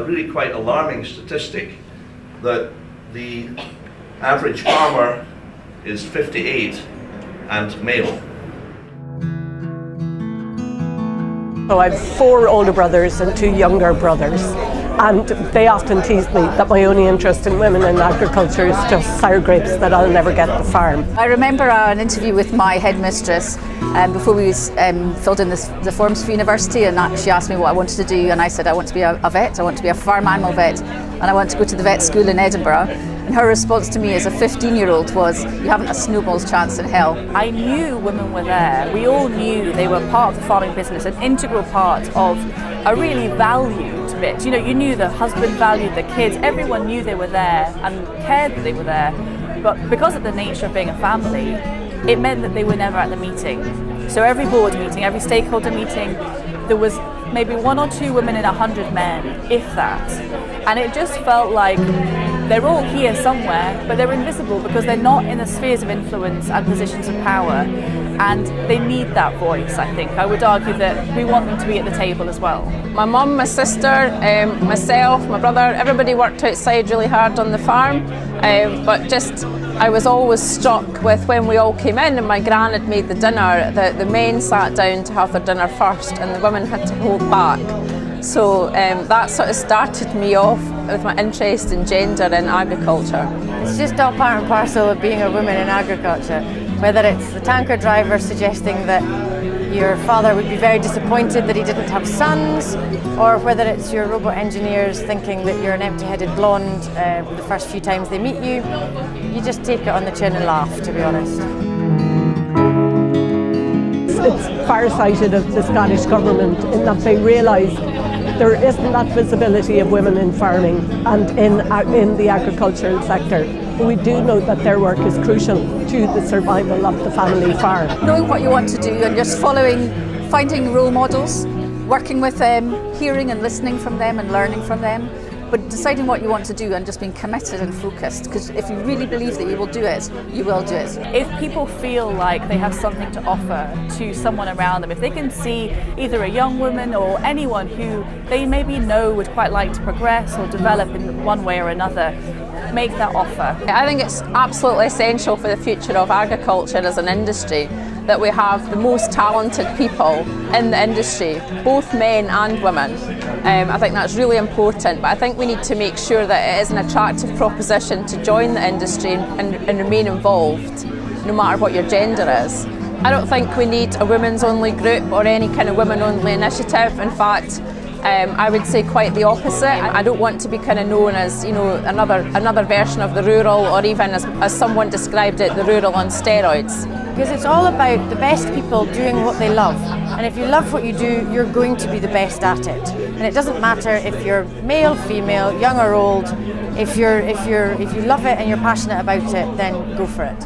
really quite alarming statistic that the average farmer is 58 and male. So I have 4 older brothers and 2 younger brothers, and they often tease me that my only interest in women in agriculture is just sour grapes that I'll never get to farm. I remember an interview with my headmistress before we filled in the forms for university, and she asked me what I wanted to do, and I said I want to be a vet, I want to be a farm animal vet, and I want to go to the vet school in Edinburgh. And her response to me as a 15-year-old was, "You haven't a snowball's chance in hell." I knew women were there. We all knew they were part of the farming business, an integral part of a really valued bit. You know, you knew the husband valued the kids. Everyone knew they were there and cared that they were there. But because of the nature of being a family, it meant that they were never at the meeting. So every board meeting, every stakeholder meeting, there was maybe 1 or 2 women in 100 men, if that. And it just felt like they're all here somewhere, but they're invisible because they're not in the spheres of influence and positions of power. And they need that voice, I think. I would argue that we want them to be at the table as well. My mum, my sister, myself, my brother, everybody worked outside really hard on the farm. But I was always struck with when we all came in and my gran had made the dinner, the men sat down to have their dinner first and the women had to hold back. So that sort of started me off with my interest in gender in agriculture. It's just all part and parcel of being a woman in agriculture. Whether it's the tanker driver suggesting that your father would be very disappointed that he didn't have sons, or whether it's your robot engineers thinking that you're an empty-headed blonde the first few times they meet you, you just take it on the chin and laugh, to be honest. It's far-sighted of the Scottish Government in that they realise there isn't that visibility of women in farming and in the agricultural sector. But we do know that their work is crucial to the survival of the family farm. Knowing what you want to do and just finding role models, working with them, hearing and listening from them and learning from them, but deciding what you want to do and just being committed and focused, because if you really believe that you will do it, you will do it. If people feel like they have something to offer to someone around them, if they can see either a young woman or anyone who they maybe know would quite like to progress or develop in one way or another, make that offer. I think it's absolutely essential for the future of agriculture as an industry that we have the most talented people in the industry, both men and women. I think that's really important, but I think we need to make sure that it is an attractive proposition to join the industry and remain involved, no matter what your gender is. I don't think we need a women's only group or any kind of women only initiative. In fact, I would say quite the opposite. I don't want to be kind of known as, you know, another version of the rural, or even as someone described it, the rural on steroids. Because it's all about the best people doing what they love. And if you love what you do, you're going to be the best at it. And it doesn't matter if you're male, female, young or old. If you love it and you're passionate about it, then go for it.